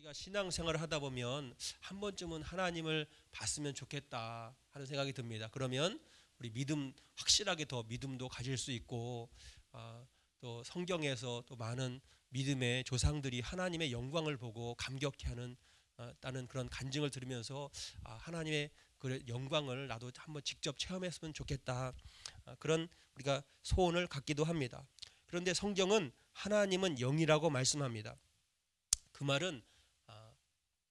우리가 신앙생활을 하다 보면 한 번쯤은 하나님을 봤으면 좋겠다 하는 생각이 듭니다. 그러면 우리 믿음 확실하게 더 믿음도 가질 수 있고 또 성경에서 또 많은 믿음의 조상들이 하나님의 영광을 보고 감격해하는 따는 그런 간증을 들으면서 하나님의 그 영광을 나도 한번 직접 체험했으면 좋겠다 그런 우리가 소원을 갖기도 합니다. 그런데 성경은 하나님은 영이라고 말씀합니다. 그 말은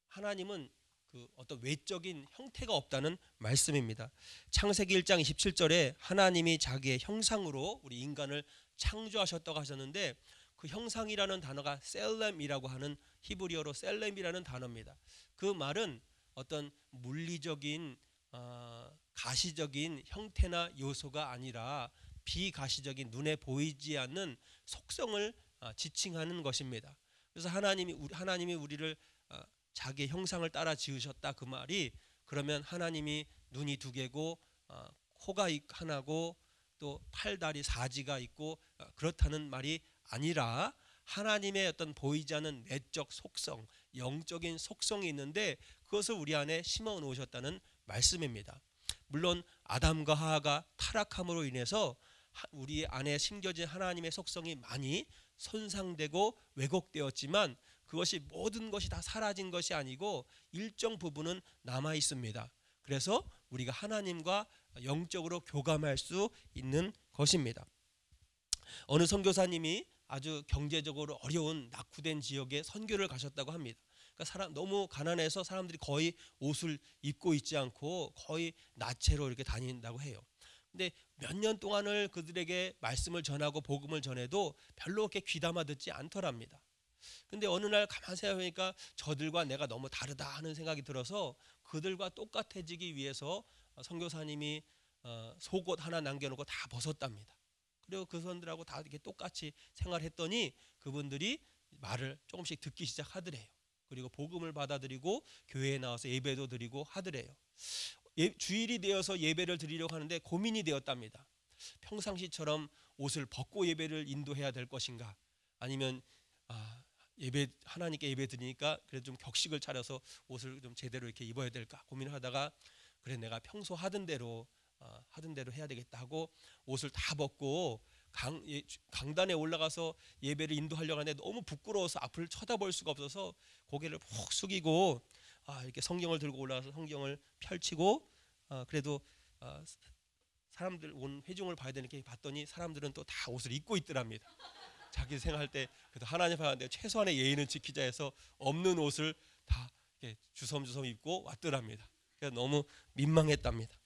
하나님은 그 어떤 외적인 형태가 없다는 말씀입니다. 창세기 1장 27절에 하나님이 자기의 형상으로 우리 인간을 창조하셨다고 하셨는데 그 형상이라는 단어가 셀렘이라고 하는 히브리어로 셀렘이라는 단어입니다. 그 말은 어떤 물리적인 가시적인 형태나 요소가 아니라 비가시적인 눈에 보이지 않는 속성을 지칭하는 것입니다. 그래서 하나님이 우리를 자기의 형상을 따라 지으셨다 그 말이 그러면 하나님이 눈이 두 개고 코가 하나고 또 팔다리 사지가 있고 그렇다는 말이 아니라 하나님의 어떤 보이지 않는 내적 속성, 영적인 속성이 있는데 그것을 우리 안에 심어 놓으셨다는 말씀입니다. 물론 아담과 하와가 타락함으로 인해서 우리 안에 심겨진 하나님의 속성이 많이 손상되고 왜곡되었지만 그것이 모든 것이 다 사라진 것이 아니고 일정 부분은 남아 있습니다. 그래서 우리가 하나님과 영적으로 교감할 수 있는 것입니다. 어느 선교사님이 아주 경제적으로 어려운 낙후된 지역에 선교를 가셨다고 합니다. 그러니까 너무 가난해서 사람들이 거의 옷을 입고 있지 않고 거의 나체로 이렇게 다닌다고 해요. 근데 몇 년 동안을 그들에게 말씀을 전하고 복음을 전해도 별로 그렇게 귀담아 듣지 않더랍니다. 근데 어느 날 가만 생각해보니까 저들과 내가 너무 다르다 하는 생각이 들어서 그들과 똑같아지기 위해서 선교사님이 속옷 하나 남겨놓고 다 벗었답니다. 그리고 그 사람들하고 다 이렇게 똑같이 생활했더니 그분들이 말을 조금씩 듣기 시작하더래요. 그리고 복음을 받아들이고 교회에 나와서 예배도 드리고 하더래요. 주일이 되어서 예배를 드리려고 하는데 고민이 되었답니다. 평상시처럼 옷을 벗고 예배를 인도해야 될 것인가 아니면 하나님께 예배 드리니까 그래도 좀 격식을 차려서 옷을 좀 제대로 이렇게 입어야 될까 고민을 하다가 그래 내가 평소 하던 대로 해야 되겠다 하고 옷을 다 벗고 강단에 올라가서 예배를 인도하려고 하는데 너무 부끄러워서 앞을 쳐다볼 수가 없어서 고개를 푹 숙이고 이렇게 성경을 들고 올라가서 성경을 펼치고 그래도 사람들 온 회중을 봐야 되니까 봤더니 사람들은 또 다 옷을 입고 있더랍니다. 자기 생각할 때 그래도 하나님 하는데 최소한의 예의는 지키자 해서 없는 옷을 다 이렇게 주섬주섬 입고 왔더랍니다. 그래서 너무 민망했답니다.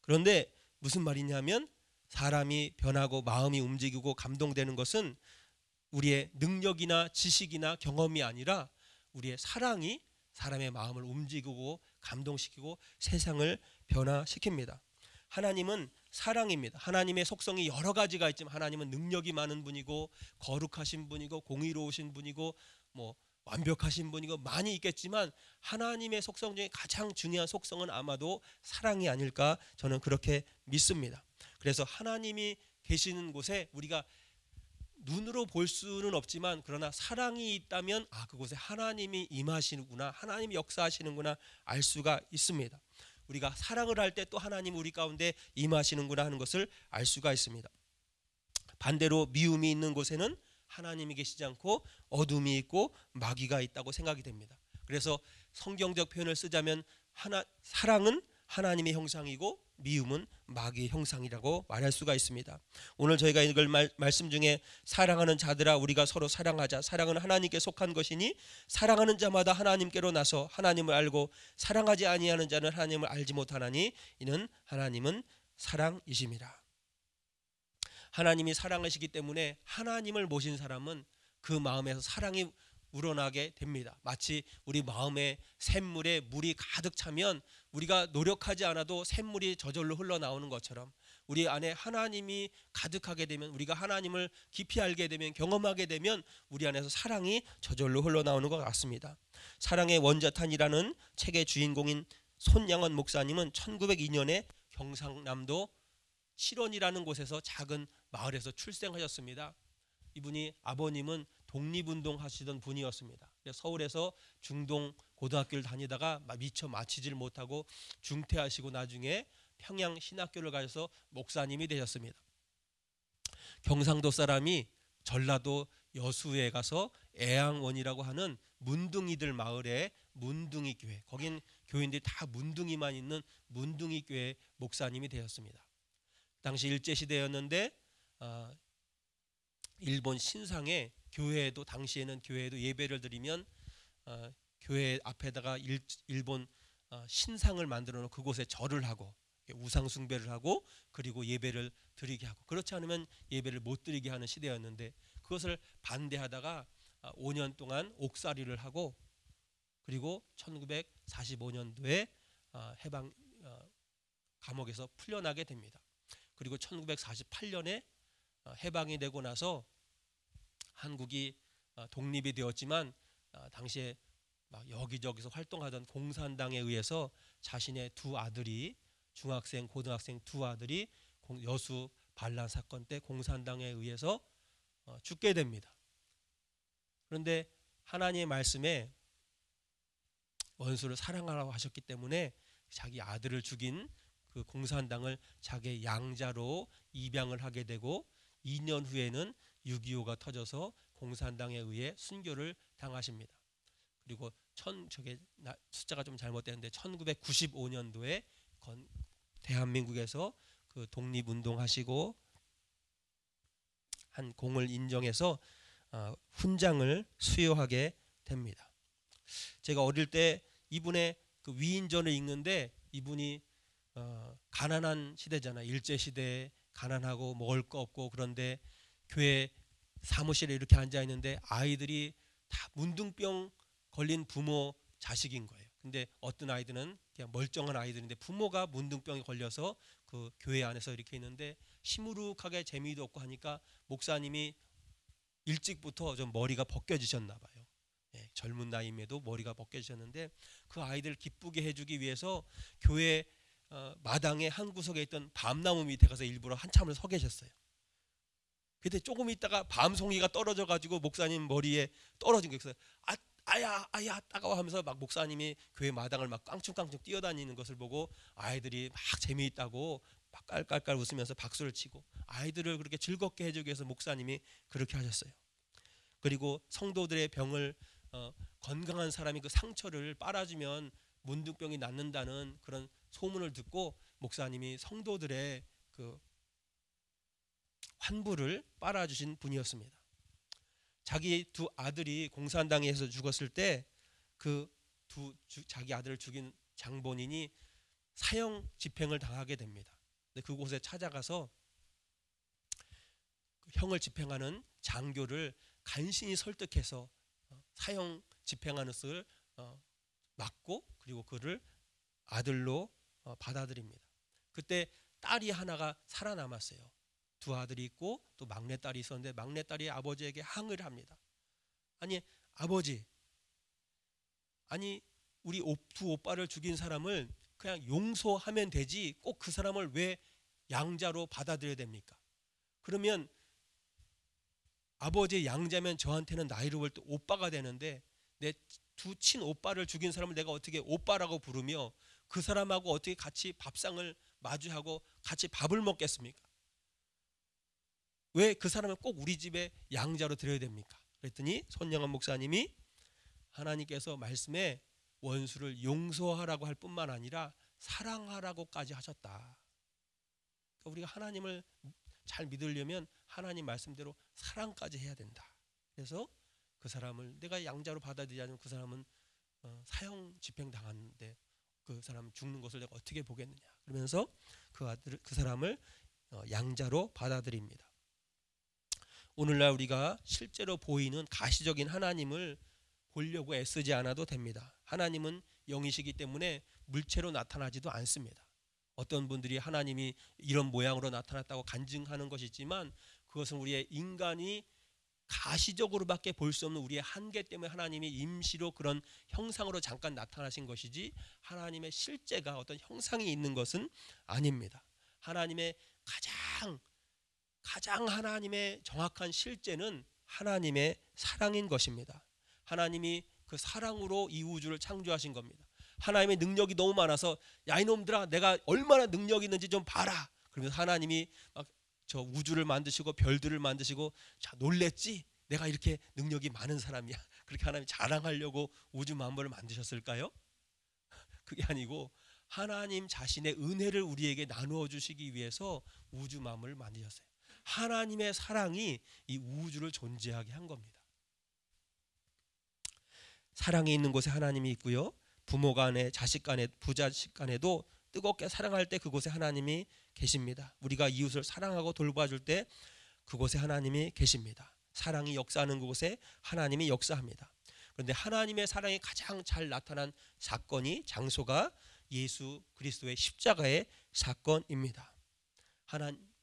그런데 무슨 말이냐면 사람이 변하고 마음이 움직이고 감동되는 것은 우리의 능력이나 지식이나 경험이 아니라 우리의 사랑이 사람의 마음을 움직이고 감동시키고 세상을 변화시킵니다. 하나님은 사랑입니다. 하나님의 속성이 여러 가지가 있지만 하나님은 능력이 많은 분이고 거룩하신 분이고 공의로우신 분이고 완벽하신 분이고 많이 있겠지만 하나님의 속성 중에 가장 중요한 속성은 아마도 사랑이 아닐까 저는 그렇게 믿습니다. 그래서 하나님이 계시는 곳에 우리가 눈으로 볼 수는 없지만 그러나 사랑이 있다면 그곳에 하나님이 임하시는구나 하나님이 역사하시는구나 알 수가 있습니다. 우리가 사랑을 할 때 또 하나님 우리 가운데 임하시는구나 하는 것을 알 수가 있습니다. 반대로 미움이 있는 곳에는 하나님이 계시지 않고 어둠이 있고 마귀가 있다고 생각이 됩니다. 그래서 성경적 표현을 쓰자면 사랑은 하나님의 형상이고 미움은 마귀의 형상이라고 말할 수가 있습니다. 오늘 저희가 읽을 말씀 중에 사랑하는 자들아 우리가 서로 사랑하자. 사랑은 하나님께 속한 것이니 사랑하는 자마다 하나님께로 나서 하나님을 알고 사랑하지 아니하는 자는 하나님을 알지 못하나니 이는 하나님은 사랑이심이라. 하나님이 사랑하시기 때문에 하나님을 모신 사람은 그 마음에서 사랑이 우러나게 됩니다. 마치 우리 마음에 샘물에 물이 가득 차면 우리가 노력하지 않아도 샘물이 저절로 흘러나오는 것처럼 우리 안에 하나님이 가득하게 되면 우리가 하나님을 깊이 알게 되면 경험하게 되면 우리 안에서 사랑이 저절로 흘러나오는 것 같습니다. 사랑의 원자탄이라는 책의 주인공인 손양원 목사님은 1902년에 경상남도 칠원이라는 곳에서 작은 마을에서 출생하셨습니다. 이분이 아버님은 독립운동 하시던 분이었습니다. 서울에서 중동 고등학교를 다니다가 미처 마치질 못하고 중퇴하시고 나중에 평양 신학교를 가셔서 목사님이 되셨습니다. 경상도 사람이 전라도 여수에 가서 애양원이라고 하는 문둥이들 마을에 문둥이 교회, 거긴 교인들이 다 문둥이만 있는 문둥이 교회 목사님이 되었습니다. 당시 일제시대였는데 일본 신상에 교회에도, 당시에는 교회에도 예배를 드리면 교회 앞에다가 일본 신상을 만들어 놓고 그곳에 절을 하고 우상 숭배를 하고 그리고 예배를 드리게 하고, 그렇지 않으면 예배를 못 드리게 하는 시대였는데 그것을 반대하다가 5년 동안 옥살이를 하고, 그리고 1945년도에 해방 감옥에서 풀려나게 됩니다. 그리고 1948년에 해방이 되고 나서 한국이 독립이 되었지만 당시에 막 여기저기서 활동하던 공산당에 의해서 자신의 두 아들이, 중학생, 고등학생 두 아들이 여수 반란 사건 때 공산당에 의해서 죽게 됩니다. 그런데 하나님의 말씀에 원수를 사랑하라고 하셨기 때문에 자기 아들을 죽인 그 공산당을 자기의 양자로 입양을 하게 되고, 2년 후에는 6.25가 터져서 공산당에 의해 순교를 당하십니다. 그리고 저게 숫자가 좀 잘못되는데 1995년도에 대한민국에서 그 독립운동하시고 한 공을 인정해서 훈장을 수여하게 됩니다. 제가 어릴 때 이분의 그 위인전을 읽는데, 이분이 가난한 시대잖아요. 일제시대에 가난하고 먹을 거 없고, 그런데 교회 사무실에 이렇게 앉아 있는데 아이들이 다 문둥병 걸린 부모 자식인 거예요. 근데 어떤 아이들은 그냥 멀쩡한 아이들인데 부모가 문둥병에 걸려서 그 교회 안에서 이렇게 있는데 시무룩하게 재미도 없고 하니까 목사님이 일찍부터 좀 머리가 벗겨지셨나 봐요. 젊은 나이임에도 머리가 벗겨지셨는데 그 아이들 기쁘게 해주기 위해서 교회 마당에 한 구석에 있던 밤나무 밑에 가서 일부러 한참을 서 계셨어요. 그때 조금 있다가 밤송이가 떨어져 가지고 목사님 머리에 떨어진 거예요. 그래서 아야 따가워 하면서 막 목사님이 교회 마당을 막 깡충깡충 뛰어다니는 것을 보고 아이들이 막 재미있다고 막 깔깔깔 웃으면서 박수를 치고, 아이들을 그렇게 즐겁게 해주기 위해서 목사님이 그렇게 하셨어요. 그리고 성도들의 병을 건강한 사람이 그 상처를 빨아주면 문둥병이 낫는다는 그런 소문을 듣고 목사님이 성도들의 그 환부를 빨아주신 분이었습니다. 자기 두 아들이 공산당에서 죽었을 때 그 자기 아들을 죽인 장본인이 사형 집행을 당하게 됩니다. 근데 그곳에 찾아가서 형을 집행하는 장교를 간신히 설득해서 사형 집행하는 것을 막고, 그리고 그를 아들로 받아들입니다. 그때 딸이 하나가 살아남았어요. 두 아들이 있고 또 막내딸이 있었는데 막내딸이 아버지에게 항의를 합니다. 아니 아버지, 아니 우리 두 오빠를 죽인 사람을 그냥 용서하면 되지 꼭 그 사람을 왜 양자로 받아들여야 됩니까? 그러면 아버지의 양자면 저한테는 나이로 볼 때 오빠가 되는데 내 두 친오빠를 죽인 사람을 내가 어떻게 오빠라고 부르며 그 사람하고 어떻게 같이 밥상을 마주하고 같이 밥을 먹겠습니까? 왜 그 사람을 꼭 우리 집에 양자로 드려야 됩니까? 그랬더니 손영환 목사님이 하나님께서 말씀에 원수를 용서하라고 할 뿐만 아니라 사랑하라고까지 하셨다. 그러니까 우리가 하나님을 잘 믿으려면 하나님 말씀대로 사랑까지 해야 된다. 그래서 그 사람을 내가 양자로 받아들이지 않으면 그 사람은 사형 집행 당하는데 그 사람 죽는 것을 내가 어떻게 보겠느냐. 그러면서 그 사람을 양자로 받아들입니다. 오늘날 우리가 실제로 보이는 가시적인 하나님을 보려고 애쓰지 않아도 됩니다. 하나님은 영이시기 때문에 물체로 나타나지도 않습니다. 어떤 분들이 하나님이 이런 모양으로 나타났다고 간증하는 것이 있지만 그것은 우리의 인간이 가시적으로밖에 볼 수 없는 우리의 한계 때문에 하나님이 임시로 그런 형상으로 잠깐 나타나신 것이지 하나님의 실제가 어떤 형상이 있는 것은 아닙니다. 하나님의 가장 하나님의 정확한 실제는 하나님의 사랑인 것입니다. 하나님이 그 사랑으로 이 우주를 창조하신 겁니다. 하나님의 능력이 너무 많아서 야 이놈들아 내가 얼마나 능력이 있는지 좀 봐라. 그러면서 하나님이 막 저 우주를 만드시고 별들을 만드시고 자 놀랬지? 내가 이렇게 능력이 많은 사람이야. 그렇게 하나님이 자랑하려고 우주 만물을 만드셨을까요? 그게 아니고 하나님 자신의 은혜를 우리에게 나누어 주시기 위해서 우주 만물을 만드셨어요. 하나님의 사랑이 이 우주를 존재하게 한 겁니다. 사랑이 있는 곳에 하나님이 있고요. 부모 간에 자식 간에 부자식 간에도 뜨겁게 사랑할 때 그곳에 하나님이 계십니다. 우리가 이웃을 사랑하고 돌봐줄 때 그곳에 하나님이 계십니다. 사랑이 역사하는 그곳에 하나님이 역사합니다. 그런데 하나님의 사랑이 가장 잘 나타난 사건이 장소가 예수 그리스도의 십자가의 사건입니다.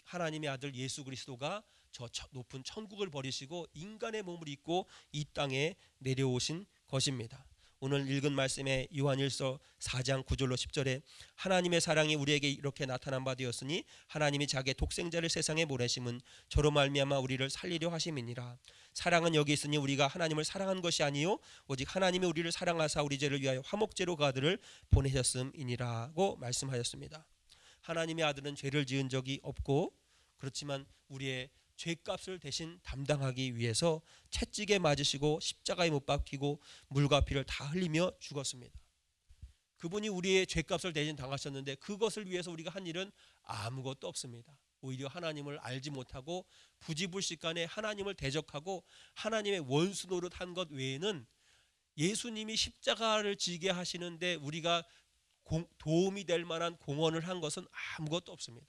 하나님의 아들 예수 그리스도가 저 높은 천국을 버리시고 인간의 몸을 입고 이 땅에 내려오신 것입니다. 오늘 읽은 말씀에 요한일서 4장 9절로 10절에 하나님의 사랑이 우리에게 이렇게 나타난 바 되었으니 하나님이 자기의 독생자를 세상에 보내심은 저로 말미암아 우리를 살리려 하심이니라. 사랑은 여기 있으니 우리가 하나님을 사랑한 것이 아니요 오직 하나님이 우리를 사랑하사 우리 죄를 위하여 화목제로 그 아들을 보내셨음이니라고 말씀하셨습니다. 하나님의 아들은 죄를 지은 적이 없고 그렇지만 우리의 죄값을 대신 담당하기 위해서 채찍에 맞으시고 십자가에 못 박히고 물과 피를 다 흘리며 죽었습니다. 그분이 우리의 죄값을 대신 당하셨는데 그것을 위해서 우리가 한 일은 아무것도 없습니다. 오히려 하나님을 알지 못하고 부지불식간에 하나님을 대적하고 하나님의 원수 노릇한 것 외에는 예수님이 십자가를 지게 하시는데 우리가 도움이 될 만한 공헌을 한 것은 아무것도 없습니다.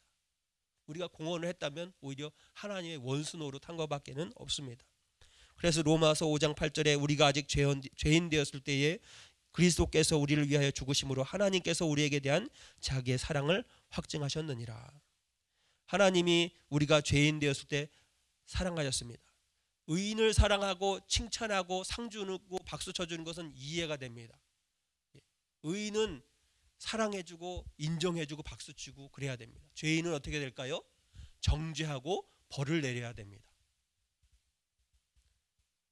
우리가 공헌을 했다면 오히려 하나님의 원수 노릇한 것밖에는 없습니다. 그래서 로마서 5장 8절에 우리가 아직 죄인 되었을 때에 그리스도께서 우리를 위하여 죽으심으로 하나님께서 우리에게 대한 자기의 사랑을 확증하셨느니라. 하나님이 우리가 죄인 되었을 때 사랑하셨습니다. 의인을 사랑하고 칭찬하고 상 주고 박수 쳐주는 것은 이해가 됩니다. 의인은 사랑해주고 인정해주고 박수치고 그래야 됩니다. 죄인은 어떻게 될까요? 정죄하고 벌을 내려야 됩니다.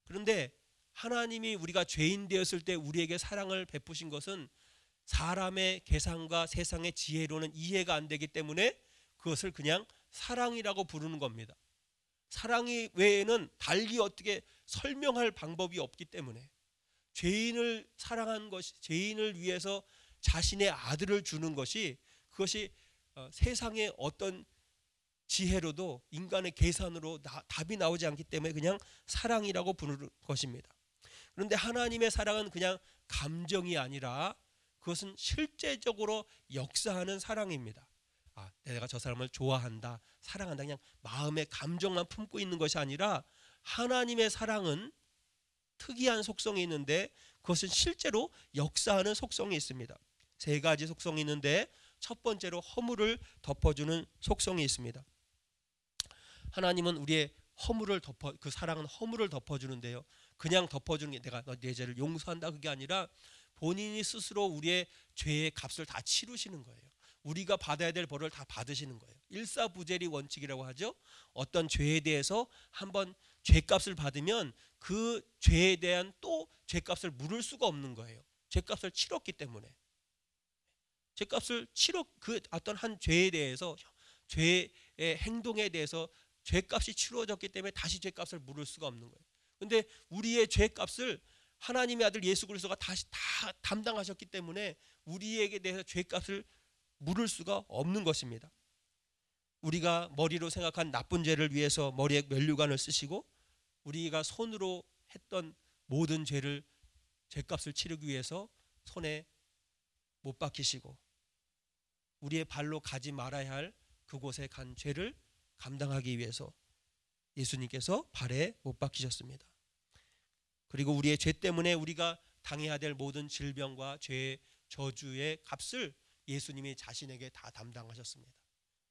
그런데 하나님이 우리가 죄인 되었을 때 우리에게 사랑을 베푸신 것은 사람의 계산과 세상의 지혜로는 이해가 안 되기 때문에 그것을 그냥 사랑이라고 부르는 겁니다. 사랑이 외에는 달리 어떻게 설명할 방법이 없기 때문에 죄인을 사랑한 것이 죄인을 위해서 자신의 아들을 주는 것이 그것이 세상의 어떤 지혜로도 인간의 계산으로 답이 나오지 않기 때문에 그냥 사랑이라고 부르는 것입니다. 그런데 하나님의 사랑은 그냥 감정이 아니라 그것은 실제적으로 역사하는 사랑입니다. 내가 저 사람을 좋아한다, 사랑한다 그냥 마음의 감정만 품고 있는 것이 아니라 하나님의 사랑은 특이한 속성이 있는데 그것은 실제로 역사하는 속성이 있습니다. 세 가지 속성이 있는데 첫 번째로 허물을 덮어주는 속성이 있습니다. 하나님은 우리의 허물을 그 사랑은 허물을 덮어주는데요. 그냥 덮어주는 게 내가 내 죄를 용서한다 그게 아니라 본인이 스스로 우리의 죄의 값을 다 치르시는 거예요. 우리가 받아야 될 벌을 다 받으시는 거예요. 일사부재리 원칙이라고 하죠. 어떤 죄에 대해서 한번 죄값을 받으면 그 죄에 대한 또 죄값을 물을 수가 없는 거예요. 죄값을 치렀기 때문에. 죄값을 그 어떤 한 죄에 대해서 죄의 행동에 대해서 죄값이 치루어졌기 때문에 다시 죄값을 물을 수가 없는 거예요. 그런데 우리의 죄값을 하나님의 아들 예수 그리스도가 다시 다 담당하셨기 때문에 우리에게 대해서 죄값을 물을 수가 없는 것입니다. 우리가 머리로 생각한 나쁜 죄를 위해서 머리에 면류관을 쓰시고 우리가 손으로 했던 모든 죄값을 치르기 위해서 손에 못 박히시고 우리의 발로 가지 말아야 할 그곳에 간 죄를 감당하기 위해서 예수님께서 발에 못 박히셨습니다. 그리고 우리의 죄 때문에 우리가 당해야 될 모든 질병과 죄의 저주의 값을 예수님이 자신에게 다 담당하셨습니다.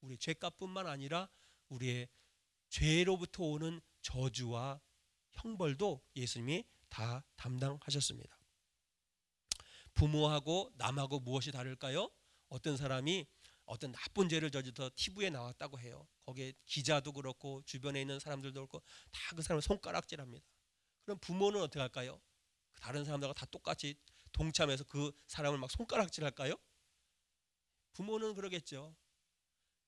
우리의 죄값뿐만 아니라 우리의 죄로부터 오는 저주와 형벌도 예수님이 다 담당하셨습니다. 부모하고 남하고 무엇이 다를까요? 어떤 사람이 어떤 나쁜 죄를 저질러서 TV에 나왔다고 해요. 거기에 기자도 그렇고 주변에 있는 사람들도 그렇고 다 그 사람을 손가락질합니다. 그럼 부모는 어떻게 할까요? 다른 사람들과 다 똑같이 동참해서 그 사람을 막 손가락질할까요? 부모는 그러겠죠.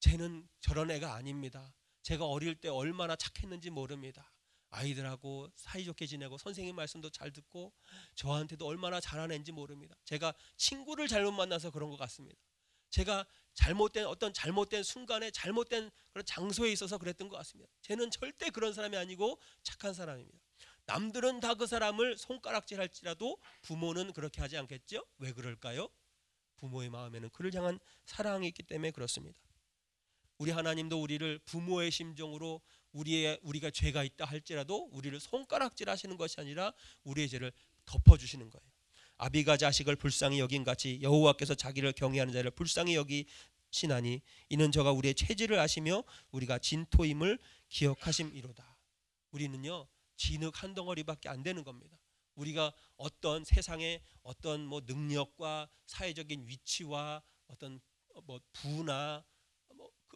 쟤는 저런 애가 아닙니다. 제가 어릴 때 얼마나 착했는지 모릅니다. 아이들하고 사이좋게 지내고 선생님 말씀도 잘 듣고 저한테도 얼마나 잘한 애인지 모릅니다. 제가 친구를 잘못 만나서 그런 것 같습니다. 제가 어떤 잘못된 순간에 잘못된 그런 장소에 있어서 그랬던 것 같습니다. 쟤는 절대 그런 사람이 아니고 착한 사람입니다. 남들은 다 그 사람을 손가락질할지라도 부모는 그렇게 하지 않겠죠? 왜 그럴까요? 부모의 마음에는 그를 향한 사랑이 있기 때문에 그렇습니다. 우리 하나님도 우리를 부모의 심정으로 우리가 죄가 있다 할지라도 우리를 손가락질하시는 것이 아니라 우리의 죄를 덮어주시는 거예요. 아비가 자식을 불쌍히 여긴 같이 여호와께서 자기를 경외하는 자를 불쌍히 여기시나니 이는 저가 우리의 체질을 아시며 우리가 진토임을 기억하심이로다. 우리는요 진흙 한 덩어리밖에 안 되는 겁니다. 우리가 어떤 세상의 어떤 능력과 사회적인 위치와 어떤 부나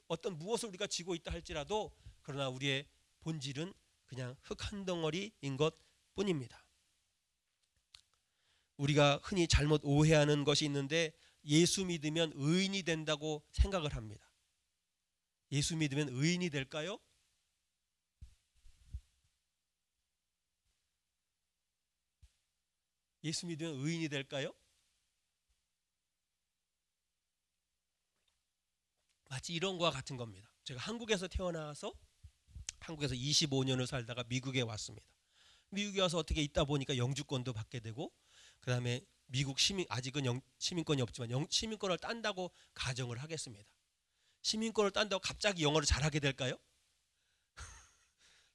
어떤 무엇을 우리가 쥐고 있다 할지라도 그러나 우리의 본질은 그냥 흙 한 덩어리인 것 뿐입니다. 우리가 흔히 잘못 오해하는 것이 있는데 예수 믿으면 의인이 된다고 생각을 합니다. 예수 믿으면 의인이 될까요? 예수 믿으면 의인이 될까요? 마치 이런 거와 같은 겁니다. 제가 한국에서 태어나서 한국에서 25년을 살다가 미국에 왔습니다. 미국에 와서 어떻게 있다 보니까 영주권도 받게 되고 그 다음에 미국 아직은 시민권이 없지만 시민권을 딴다고 가정을 하겠습니다. 시민권을 딴다고 갑자기 영어를 잘하게 될까요?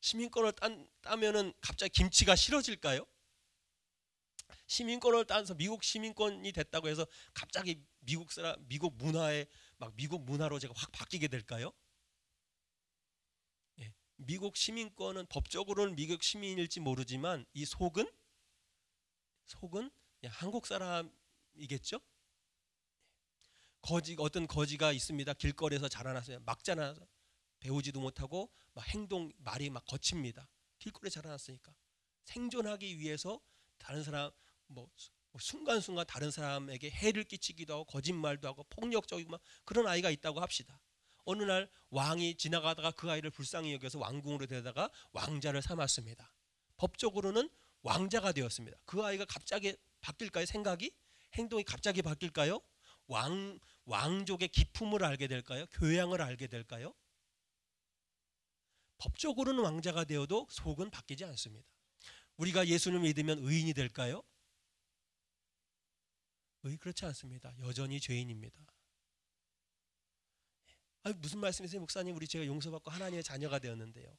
시민권을 따면은 갑자기 김치가 싫어질까요? 시민권을 따서 미국 시민권이 됐다고 해서 갑자기 미국 문화로 제가 확 바뀌게 될까요? 예, 미국 시민권은 법적으로는 미국 시민일지 모르지만 이 속은 그냥 한국 사람이겠죠? 어떤 거지가 있습니다. 길거리에서 자라났어요. 막 자라나서 배우지도 못하고 말이 거칩니다. 길거리에 자라났으니까 생존하기 위해서 다른 사람 순간순간 다른 사람에게 해를 끼치기도 하고 거짓말도 하고 폭력적이고 그런 아이가 있다고 합시다. 어느 날 왕이 지나가다가 그 아이를 불쌍히 여겨서 왕궁으로 데려다가 왕자를 삼았습니다. 법적으로는 왕자가 되었습니다. 그 아이가 갑자기 바뀔까요? 행동이 갑자기 바뀔까요? 왕족의 기품을 알게 될까요? 교양을 알게 될까요? 법적으로는 왕자가 되어도 속은 바뀌지 않습니다. 우리가 예수님을 믿으면 의인이 될까요? 그렇지 않습니다. 여전히 죄인입니다. 무슨 말씀이세요, 목사님? 제가 용서받고 하나님의 자녀가 되었는데요.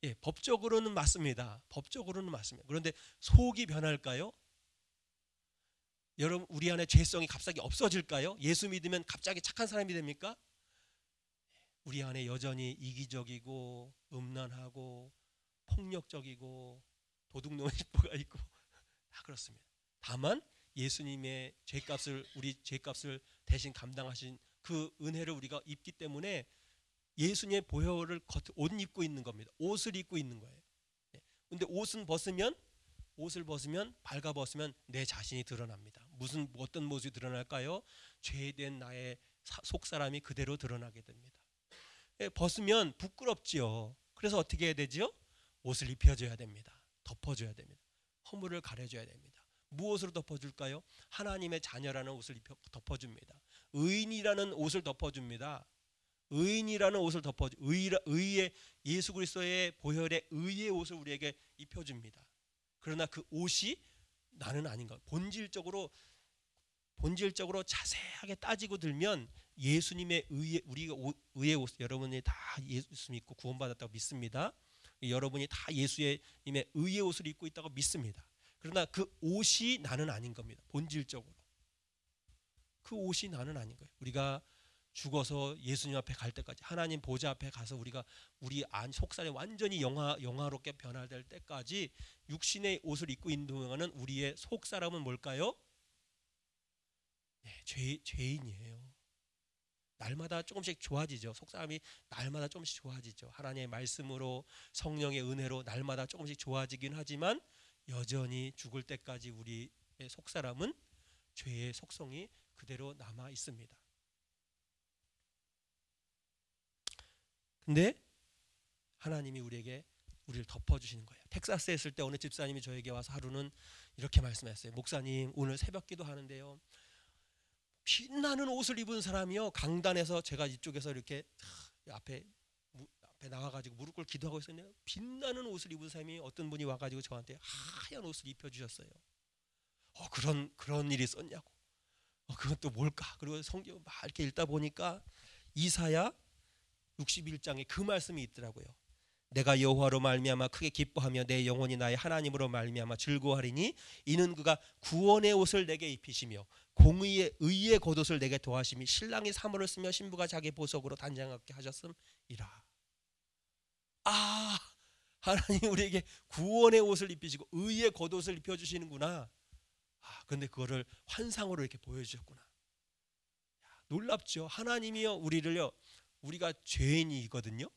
예, 법적으로는 맞습니다. 법적으로는 맞습니다. 그런데 속이 변할까요? 여러분, 우리 안에 죄성이 갑자기 없어질까요? 예수 믿으면 갑자기 착한 사람이 됩니까? 우리 안에 여전히 이기적이고 음란하고 폭력적이고 도둑놈의 싶어가 있고 다 그렇습니다. 다만 예수님의 우리 죄값을 대신 감당하신 그 은혜를 우리가 입기 때문에 예수님의 보혈을 옷 입고 있는 겁니다. 옷을 입고 있는 거예요. 근데 옷을 벗으면 발가벗으면 내 자신이 드러납니다. 어떤 모습이 드러날까요? 죄된 나의 속사람이 그대로 드러나게 됩니다. 벗으면 부끄럽지요. 그래서 어떻게 해야 되죠? 옷을 입혀줘야 됩니다. 덮어줘야 됩니다. 허물을 가려줘야 됩니다. 무엇으로 덮어줄까요? 하나님의 자녀라는 옷을 덮어줍니다. 의인이라는 옷을 덮어줍니다. 의인이라는 옷을 의의 예수 그리스도의 보혈의 의의 옷을 우리에게 입혀줍니다. 그러나 그 옷이 나는 아닌 것. 본질적으로 자세하게 따지고 들면 예수님의 의의 옷, 여러분이 다 예수 믿고 구원받았다고 믿습니다. 여러분이 다 예수님의 의의 옷을 입고 있다고 믿습니다. 그러나 그 옷이 나는 아닌 겁니다. 본질적으로 그 옷이 나는 아닌 거예요. 우리가 죽어서 예수님 앞에 갈 때까지, 하나님 보좌 앞에 가서 우리가 우리 속살이 완전히 영화롭게 변화될 때까지 육신의 옷을 입고 있는 동안은 우리의 속사람은 뭘까요? 네, 죄인이에요. 날마다 조금씩 좋아지죠. 속사람이 날마다 조금씩 좋아지죠. 하나님의 말씀으로 성령의 은혜로 날마다 조금씩 좋아지긴 하지만 여전히 죽을 때까지 우리의 속사람은 죄의 속성이 그대로 남아 있습니다. 근데 하나님이 우리를 덮어주시는 거예요. 텍사스에 있을 때 어느 집사님이 저에게 와서 하루는 이렇게 말씀했어요. 목사님, 오늘 새벽기도 하는데요, 빛나는 옷을 입은 사람이요, 강단에서 제가 이쪽에서 이렇게 앞에 나와가지고 무릎 꿇고 기도하고 있었는데 빛나는 옷을 입은 사람이 어떤 분이 와가지고 저한테 하얀 옷을 입혀주셨어요. 그런 일이 있었냐고. 그건 또 뭘까? 그리고 성경 막 이렇게 읽다 보니까 이사야 61장에 그 말씀이 있더라고요. 내가 여호와로 말미암아 크게 기뻐하며 내 영혼이 나의 하나님으로 말미암아 즐거워하리니 이는 그가 구원의 옷을 내게 입히시며 의의 겉옷을 내게 도하심이 신랑이 사모를 쓰며 신부가 자기 보석으로 단장하게 하셨음이라. 하나님 우리에게 구원의 옷을 입히시고 의의 겉옷을 입혀주시는구나. 근데 그거를 환상으로 이렇게 보여주셨구나. 놀랍죠. 하나님이요, 우리가 죄인이거든요.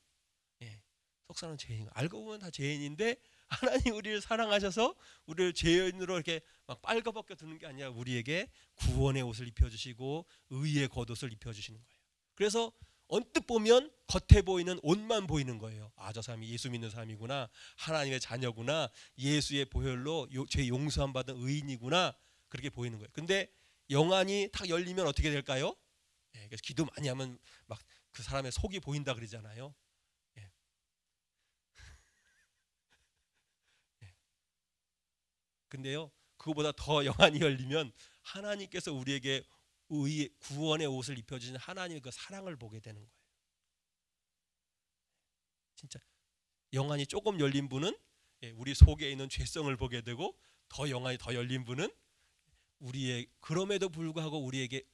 속사는 죄인, 알고 보면 다 죄인인데 하나님 우리를 사랑하셔서 우리를 죄인으로 이렇게 막 빨가벗겨 두는 게 아니라 우리에게 구원의 옷을 입혀주시고 의의 겉옷을 입혀주시는 거예요. 그래서 언뜻 보면 겉에 보이는 옷만 보이는 거예요. 저 사람이 예수 믿는 사람이구나, 하나님의 자녀구나, 예수의 보혈로 죄 용서함 받은 의인이구나, 그렇게 보이는 거예요. 근데 영안이 탁 열리면 어떻게 될까요? 그래서 기도 많이 하면 막 그 사람의 속이 보인다 그러잖아요. 근데요, 그거보다 더 영안이 열리면 하나님께서 우리에게 구원의 옷을 입혀주신 하나님의 그 사랑을 보게 되는 거예요. 진짜 영안이 조금 열린 분은 우리 속에 있는 죄성을 보게 되고, 더 영안이 더 열린 분은 그럼에도 불구하고 우리에게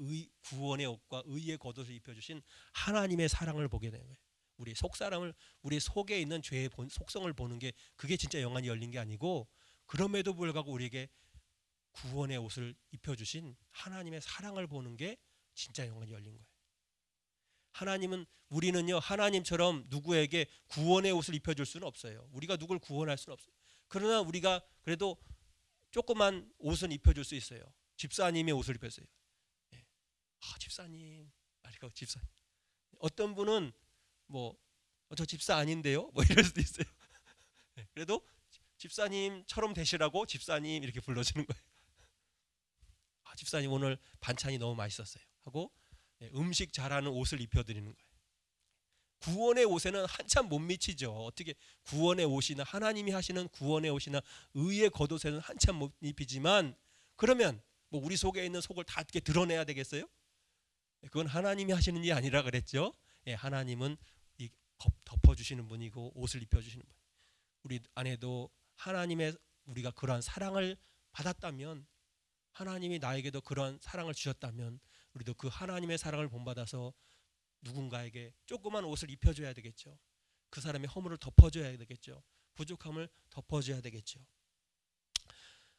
구원의 옷과 의의 겉옷을 입혀주신 하나님의 사랑을 보게 되는 거예요. 우리 속사람을, 우리 속에 있는 죄의 속성을 보는 게, 그게 진짜 영안이 열린 게 아니고, 그럼에도 불구하고 우리에게 구원의 옷을 입혀주신 하나님의 사랑을 보는 게 진짜 영안이 열린 거예요. 우리는요, 하나님처럼 누구에게 구원의 옷을 입혀줄 수는 없어요. 우리가 누굴 구원할 수는 없어요. 그러나 우리가 그래도 조그만 옷은 입혀줄 수 있어요. 집사님의 옷을 입혔어요. 집사님, 집사님. 어떤 분은 저 집사 아닌데요, 이럴 수도 있어요. 그래도 집사님처럼 되시라고 집사님 이렇게 불러주는 거예요. 집사님 오늘 반찬이 너무 맛있었어요 하고 음식 잘하는 옷을 입혀드리는 거예요. 구원의 옷에는 한참 못 미치죠. 어떻게 구원의 옷이나 하나님이 하시는 구원의 옷이나 의의 겉옷에는 한참 못 입히지만, 그러면 우리 속에 있는 속을 다 이렇게 드러내야 되겠어요? 그건 하나님이 하시는 일이 아니라 그랬죠. 하나님은 덮어주시는 분이고 옷을 입혀주시는 분. 우리 안에도 우리가 그러한 사랑을 받았다면, 하나님이 나에게도 그러한 사랑을 주셨다면, 우리도 그 하나님의 사랑을 본받아서 누군가에게 조그만 옷을 입혀줘야 되겠죠. 그 사람의 허물을 덮어줘야 되겠죠. 부족함을 덮어줘야 되겠죠.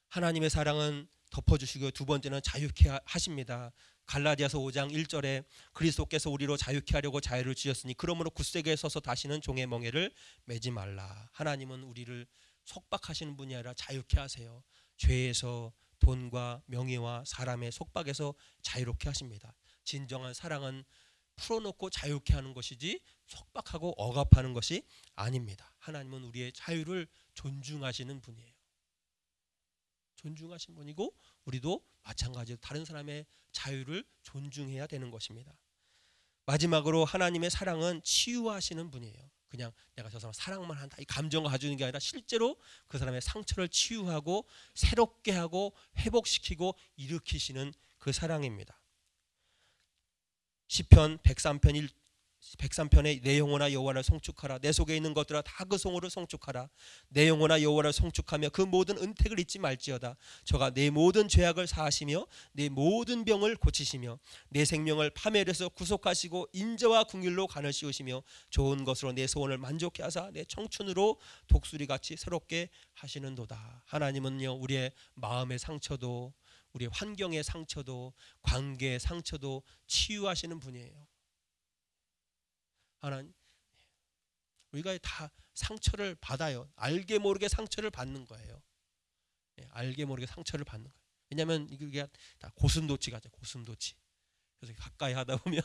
하나님의 사랑은 덮어주시고, 두 번째는 자유케 하십니다. 갈라디아서 5장 1절에 그리스도께서 우리로 자유케 하려고 자유를 주셨으니 그러므로 굳세게 서서 다시는 종의 멍에를 매지 말라. 하나님은 우리를 속박하시는 분이 아니라 자유케 하세요. 죄에서, 돈과 명예와 사람의 속박에서 자유롭게 하십니다. 진정한 사랑은 풀어놓고 자유케 하는 것이지 속박하고 억압하는 것이 아닙니다. 하나님은 우리의 자유를 존중하시는 분이에요. 존중하신 분이고, 우리도 마찬가지로 다른 사람의 자유를 존중해야 되는 것입니다. 마지막으로 하나님의 사랑은 치유하시는 분이에요. 그냥 내가 저 사람 사랑만 한다, 이 감정을 가지는 게 아니라 실제로 그 사람의 상처를 치유하고 새롭게 하고 회복시키고 일으키시는 그 사랑입니다. 시편 103편의 내 영혼아 여호와를 송축하라. 내 속에 있는 것들아 다 그 성호를 송축하라. 내 영혼아 여호와를 송축하며 그 모든 은택을 잊지 말지어다. 저가 내 모든 죄악을 사하시며 내 모든 병을 고치시며 내 생명을 파멸해서 구속하시고 인자와 긍휼로 간을 씌우시며 좋은 것으로 내 소원을 만족케 하사 내 청춘으로 독수리같이 새롭게 하시는도다. 하나님은요, 우리의 마음의 상처도, 우리의 환경의 상처도, 관계의 상처도 치유하시는 분이에요. 하나님, 우리가 다 상처를 받아요. 알게 모르게 상처를 받는 거예요. 알게 모르게 상처를 받는 거예요. 왜냐하면 이게 다 고슴도치 같아요. 고슴도치. 그래서 가까이 하다 보면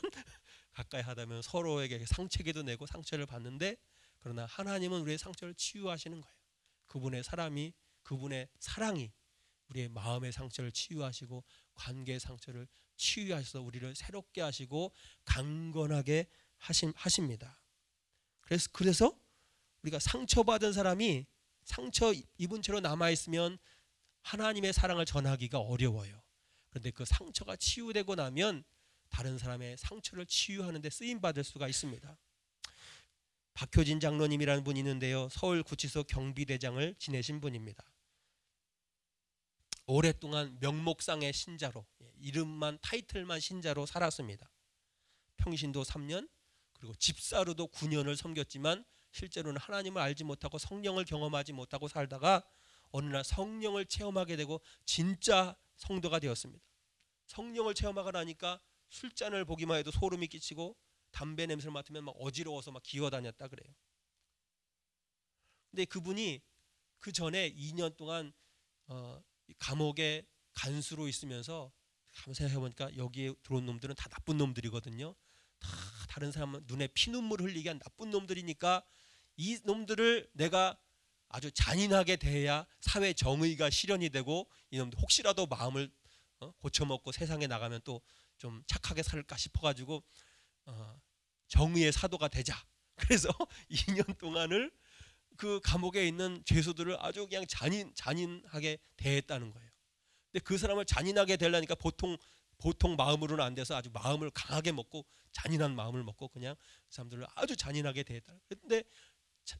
가까이 하다 보면 서로에게 상처도 내고 상처를 받는데, 그러나 하나님은 우리의 상처를 치유하시는 거예요. 그분의 사랑이 우리의 마음의 상처를 치유하시고 관계의 상처를 치유하셔서 우리를 새롭게 하시고 강건하게 하십니다. 그래서 우리가 상처받은 사람이 상처 입은 채로 남아있으면 하나님의 사랑을 전하기가 어려워요. 그런데 그 상처가 치유되고 나면 다른 사람의 상처를 치유하는 데 쓰임받을 수가 있습니다. 박효진 장로님이라는 분이 있는데요, 서울구치소 경비대장을 지내신 분입니다. 오랫동안 명목상의 신자로, 이름만 타이틀만 신자로 살았습니다. 평신도 3년, 그리고 집사로도 9년을 섬겼지만 실제로는 하나님을 알지 못하고 성령을 경험하지 못하고 살다가 어느 날 성령을 체험하게 되고 진짜 성도가 되었습니다. 성령을 체험하고 나니까 술잔을 보기만 해도 소름이 끼치고 담배 냄새를 맡으면 막 어지러워서 막 기어다녔다 그래요. 근데 그분이 그 전에 2년 동안 감옥에 간수로 있으면서 가만 생각해보니까 여기에 들어온 놈들은 다 나쁜 놈들이거든요. 다 다른 사람 눈에 피눈물 흘리게 한 나쁜 놈들이니까 이 놈들을 내가 아주 잔인하게 대해야 사회 정의가 실현이 되고 이놈들 혹시라도 마음을 고쳐먹고 세상에 나가면 또 좀 착하게 살까 싶어가지고 정의의 사도가 되자. 그래서 2년 동안을 그 감옥에 있는 죄수들을 아주 그냥 잔인하게 대했다는 거예요. 근데 그 사람을 잔인하게 대려니까 보통 마음으로는 안 돼서 아주 마음을 강하게 먹고 잔인한 마음을 먹고 그냥 그 사람들을 아주 잔인하게 대했다. 근데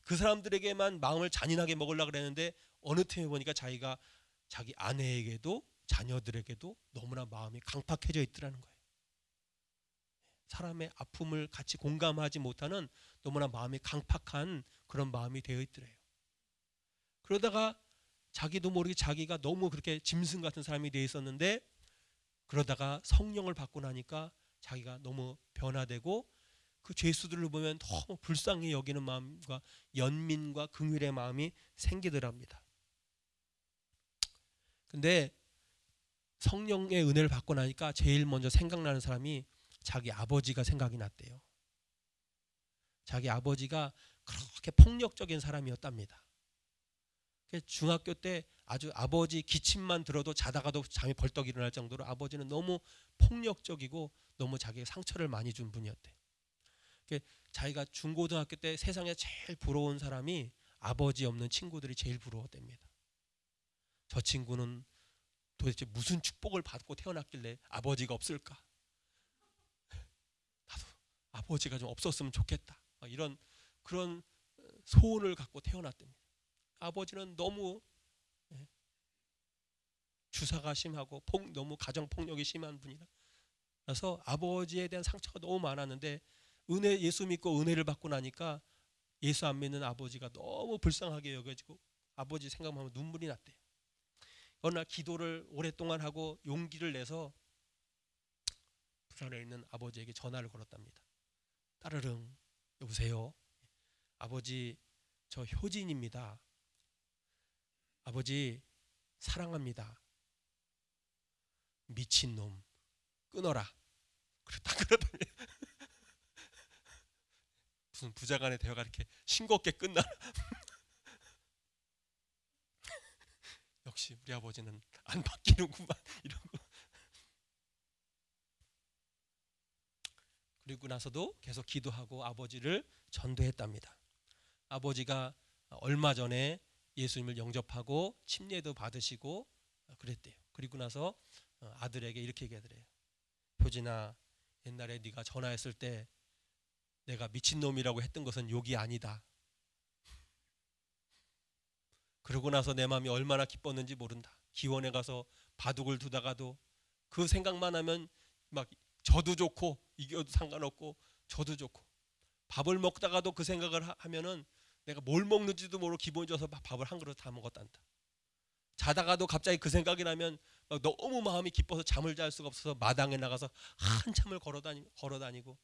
그 사람들에게만 마음을 잔인하게 먹으려고 그랬는데 어느 틈에 보니까 자기 아내에게도 자녀들에게도 너무나 마음이 강팍해져 있더라는 거예요. 사람의 아픔을 같이 공감하지 못하는 너무나 마음이 강팍한 그런 마음이 되어 있더래요. 그러다가 자기도 모르게 자기가 너무 그렇게 짐승 같은 사람이 되어 있었는데, 그러다가 성령을 받고 나니까 자기가 너무 변화되고 그 죄수들을 보면 너무 불쌍히 여기는 마음과 연민과 긍휼의 마음이 생기더랍니다. 근데 성령의 은혜를 받고 나니까 제일 먼저 생각나는 사람이 자기 아버지가 생각이 났대요. 자기 아버지가 그렇게 폭력적인 사람이었답니다. 중학교 때 아주 아버지 기침만 들어도 자다가도 잠이 벌떡 일어날 정도로 아버지는 너무 폭력적이고 너무 자기의 상처를 많이 준 분이었대. 자기가 중고등학교 때 세상에 제일 부러운 사람이 아버지 없는 친구들이 제일 부러웠답니다. 저 친구는 도대체 무슨 축복을 받고 태어났길래 아버지가 없을까? 나도 아버지가 좀 없었으면 좋겠다. 그런 소원을 갖고 태어났답니다. 아버지는 너무 주사가 심하고 너무 가정폭력이 심한 분이라. 그래서 아버지에 대한 상처가 너무 많았는데 예수 믿고 은혜를 받고 나니까 예수 안 믿는 아버지가 너무 불쌍하게 여겨지고 아버지 생각하면 눈물이 났대요. 어느 날 기도를 오랫동안 하고 용기를 내서 부산에 있는 아버지에게 전화를 걸었답니다. 따르릉, 여보세요. 아버지, 저 효진입니다. 아버지 사랑합니다. 미친놈 끊어라. 그러다 무슨 부자간의 대화가 이렇게 싱겁게 끝나. 역시 우리 아버지는 안 바뀌는구만 이러고. 그리고 나서도 계속 기도하고 아버지를 전도했답니다. 아버지가 얼마 전에 예수님을 영접하고 침례도 받으시고 그랬대요. 그리고 나서 아들에게 이렇게 얘기하더래요. 효진아, 옛날에 네가 전화했을 때 내가 미친놈이라고 했던 것은 욕이 아니다. 그러고 나서 내 마음이 얼마나 기뻤는지 모른다. 기원에 가서 바둑을 두다가도 그 생각만 하면 막 저도 좋고 이겨도 상관없고 저도 좋고, 밥을 먹다가도 그 생각을 하면은 내가 뭘 먹는지도 모르고 기분이 좋아서 밥을 한 그릇 다 먹었단다. 자다가도 갑자기 그 생각이 나면 막 너무 마음이 기뻐서 잠을 잘 수가 없어서 마당에 나가서 한참을 걸어다니고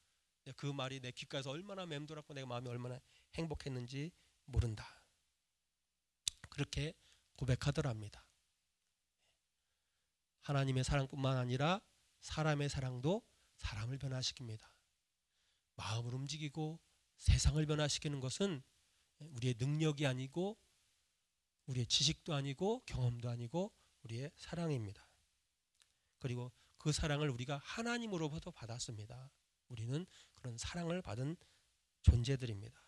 그 말이 내 귓가에서 얼마나 맴돌았고 내가 마음이 얼마나 행복했는지 모른다. 그렇게 고백하더랍니다. 하나님의 사랑뿐만 아니라 사람의 사랑도 사람을 변화시킵니다. 마음을 움직이고 세상을 변화시키는 것은 우리의 능력이 아니고 우리의 지식도 아니고 경험도 아니고 우리의 사랑입니다. 그리고 그 사랑을 우리가 하나님으로부터 받았습니다. 우리는 그런 사랑을 받은 존재들입니다.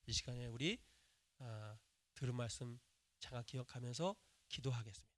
이 시간에 우리 들은 말씀 장각 기억하면서 기도하겠습니다.